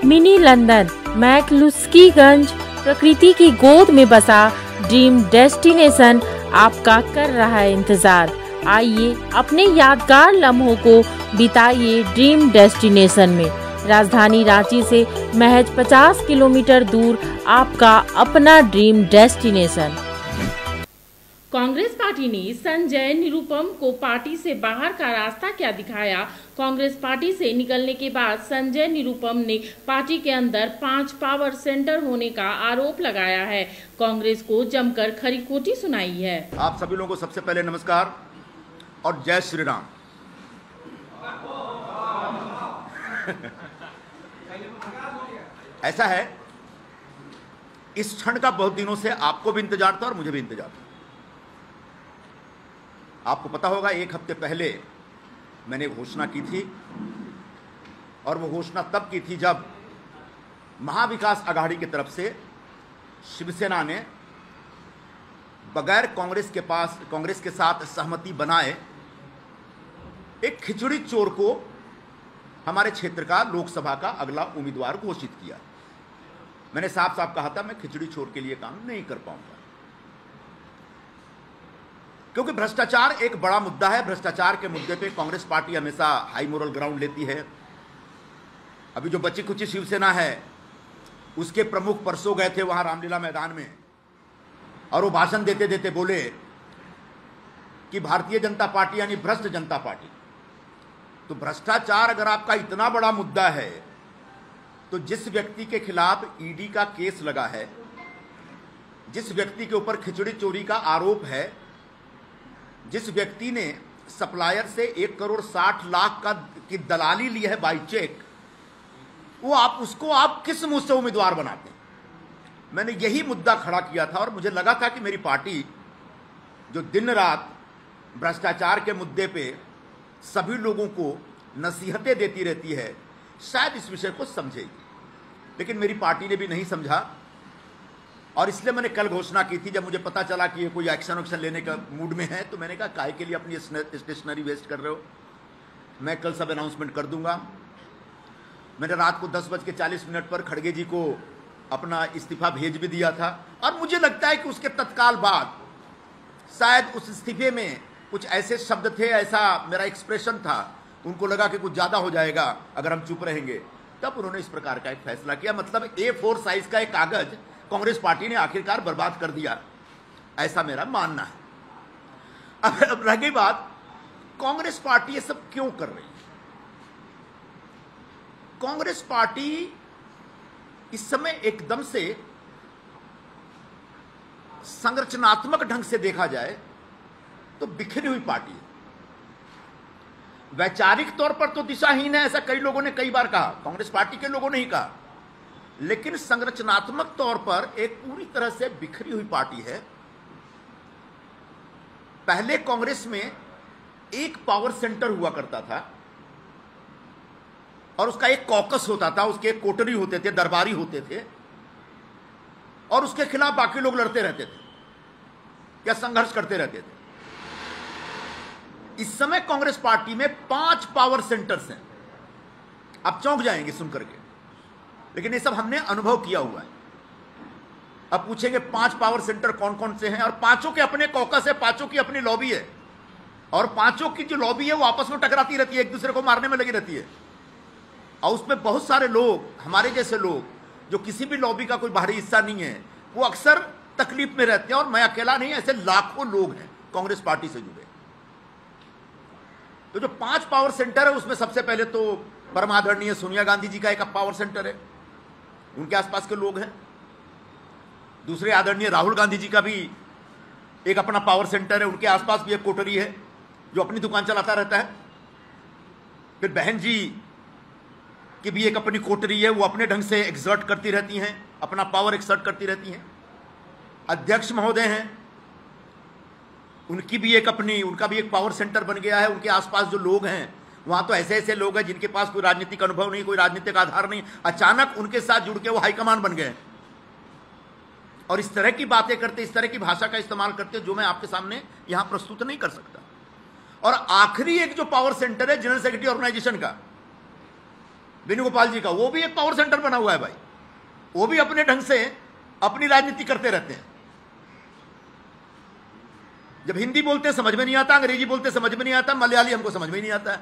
Mini London McCluskieganj प्रकृति की गोद में बसा ड्रीम डेस्टिनेशन आपका कर रहा है इंतजार। आइए अपने यादगार लम्हों को बिताइए ड्रीम डेस्टिनेशन में। राजधानी रांची से महज 50 किलोमीटर दूर आपका अपना ड्रीम डेस्टिनेशन। कांग्रेस पार्टी ने संजय निरुपम को पार्टी से बाहर का रास्ता क्या दिखाया। कांग्रेस पार्टी से निकलने के बाद संजय निरुपम ने पार्टी के अंदर 5 पावर सेंटर होने का आरोप लगाया है। कांग्रेस को जमकर खरी खोटी सुनाई है। आप सभी लोगों को सबसे पहले नमस्कार और जय श्री राम। ऐसा है, इस क्षण का बहुत दिनों से आपको भी इंतजार था और मुझे भी इंतजार था। आपको पता होगा, 1 हफ्ते पहले मैंने घोषणा की थी और वो घोषणा तब की थी जब महाविकास आघाड़ी की तरफ से शिवसेना ने बगैर कांग्रेस के साथ सहमति बनाए एक खिचड़ी चोर को हमारे क्षेत्र का लोकसभा का अगला उम्मीदवार घोषित किया। मैंने साफ साफ कहा था, मैं खिचड़ी चोर के लिए काम नहीं कर पाऊंगा, क्योंकि भ्रष्टाचार एक बड़ा मुद्दा है। भ्रष्टाचार के मुद्दे पे कांग्रेस पार्टी हमेशा हाई मोरल ग्राउंड लेती है। अभी जो बची कुची शिवसेना है, उसके प्रमुख परसों गए थे वहां रामलीला मैदान में और वो भाषण देते देते बोले कि भारतीय जनता पार्टी यानी भ्रष्ट जनता पार्टी। तो भ्रष्टाचार अगर आपका इतना बड़ा मुद्दा है, तो जिस व्यक्ति के खिलाफ ईडी का केस लगा है, जिस व्यक्ति के ऊपर खिचड़ी चोरी का आरोप है, जिस व्यक्ति ने सप्लायर से 1,60,00,000 की दलाली ली है बाई चेक, उसको आप किस मुंह से उम्मीदवार बनाते हैं? मैंने यही मुद्दा खड़ा किया था और मुझे लगा था कि मेरी पार्टी जो दिन रात भ्रष्टाचार के मुद्दे पे सभी लोगों को नसीहतें देती रहती है, शायद इस विषय को समझेगी, लेकिन मेरी पार्टी ने भी नहीं समझा। और इसलिए मैंने कल घोषणा की थी, जब मुझे पता चला कि ये कोई एक्शन लेने का मूड में है, तो मैंने कहा काहे के लिए अपनी स्टेशनरी वेस्ट कर रहे हो, मैं कल सब अनाउंसमेंट कर दूंगा। मैंने रात को 10:40 पर खड़गे जी को अपना इस्तीफा भेज भी दिया था और मुझे लगता है कि उसके तत्काल बाद शायद उस इस्तीफे में कुछ ऐसे शब्द थे, ऐसा मेरा एक्सप्रेशन था, उनको लगा कि कुछ ज्यादा हो जाएगा अगर हम चुप रहेंगे, तब उन्होंने इस प्रकार का एक फैसला किया। मतलब A4 साइज का एक कागज कांग्रेस पार्टी ने आखिरकार बर्बाद कर दिया, ऐसा मेरा मानना है। अब रह गई बात, कांग्रेस पार्टी ये सब क्यों कर रही है? कांग्रेस पार्टी इस समय एकदम से संरचनात्मक ढंग से देखा जाए तो बिखरी हुई पार्टी है। वैचारिक तौर पर तो दिशाहीन है, ऐसा कई लोगों ने कई बार कहा, कांग्रेस पार्टी के लोगों ने ही कहा, लेकिन संरचनात्मक तौर पर एक पूरी तरह से बिखरी हुई पार्टी है। पहले कांग्रेस में एक पावर सेंटर हुआ करता था और उसका एक कॉकस होता था, उसके एक कोटरी होते थे, दरबारी होते थे, और उसके खिलाफ बाकी लोग लड़ते रहते थे या संघर्ष करते रहते थे। इस समय कांग्रेस पार्टी में 5 पावर सेंटर्स हैं। आप चौंक जाएंगे सुनकर के, लेकिन ये सब हमने अनुभव किया हुआ है। अब पूछेंगे 5 पावर सेंटर कौन कौन से हैं, और 5 के अपने कॉकस है, 5 की अपनी लॉबी है, और 5 की जो लॉबी है वो आपस में टकराती रहती है, एक दूसरे को मारने में लगी रहती है। और उसमें बहुत सारे लोग, हमारे जैसे लोग जो किसी भी लॉबी का कोई बाहरी हिस्सा नहीं है, वो अक्सर तकलीफ में रहते हैं। और मैं अकेला नहीं, ऐसे लाखों लोग हैं कांग्रेस पार्टी से जुड़े। तो जो 5 पावर सेंटर है, उसमें सबसे पहले तो परमादरणीय सोनिया गांधी जी का एक पावर सेंटर है, उनके आसपास के लोग हैं। दूसरे आदरणीय राहुल गांधी जी का भी एक अपना पावर सेंटर है, उनके आसपास भी एक कोटरी है जो अपनी दुकान चलाता रहता है। फिर बहन जी की भी एक अपनी कोटरी है, वो अपने ढंग से एक्सर्ट करती रहती हैं, अपना पावर एक्सर्ट करती रहती हैं। अध्यक्ष महोदय हैं, उनका भी एक पावर सेंटर बन गया है। उनके आसपास जो लोग हैं, वहां तो ऐसे ऐसे लोग हैं जिनके पास कोई राजनीतिक अनुभव नहीं, कोई राजनीतिक आधार नहीं, अचानक उनके साथ जुड़ के वो हाईकमान बन गए और इस तरह की बातें करते, इस तरह की भाषा का इस्तेमाल करते, जो मैं आपके सामने यहां प्रस्तुत नहीं कर सकता। और आखिरी एक जो पावर सेंटर है जनरल सेक्रेटरी ऑर्गेनाइजेशन का, वेणुगोपाल जी का, वो भी एक पावर सेंटर बना हुआ है भाई। वो भी अपने ढंग से अपनी राजनीति करते रहते हैं। जब हिंदी बोलते समझ में नहीं आता, अंग्रेजी बोलते समझ में नहीं आता, मलयाली हमको समझ में नहीं आता।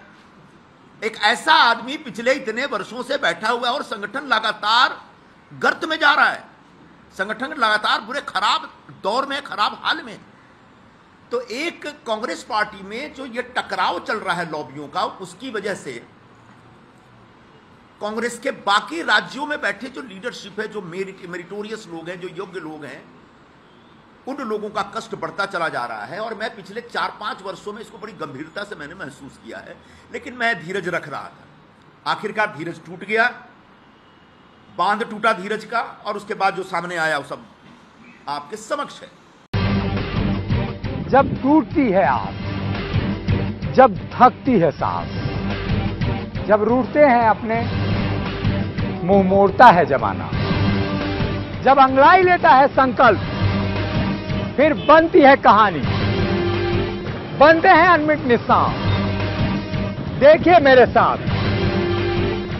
एक ऐसा आदमी पिछले इतने वर्षों से बैठा हुआ है और संगठन लगातार गर्त में जा रहा है, संगठन लगातार बुरे खराब दौर में, खराब हाल में। तो एक कांग्रेस पार्टी में जो ये टकराव चल रहा है लॉबियों का, उसकी वजह से कांग्रेस के बाकी राज्यों में बैठे जो लीडरशिप है, जो मेरिटोरियस लोग हैं, जो योग्य लोग हैं, उन लोगों का कष्ट बढ़ता चला जा रहा है। और मैं पिछले 4-5 वर्षों में इसको बड़ी गंभीरता से मैंने महसूस किया है, लेकिन मैं धीरज रख रहा था। आखिरकार धीरज टूट गया, बांध टूटा धीरज का, और उसके बाद जो सामने आया वो सब आपके समक्ष है। जब टूटती है आस, जब थकती है सांस, जब रूठते हैं अपने, मुंह मोड़ता है जमाना, जब अंगड़ाई लेता है संकल्प, फिर बनती है कहानी, बनते हैं अनमिट निशान। देखिए मेरे साथ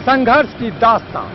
संघर्ष की दास्तान।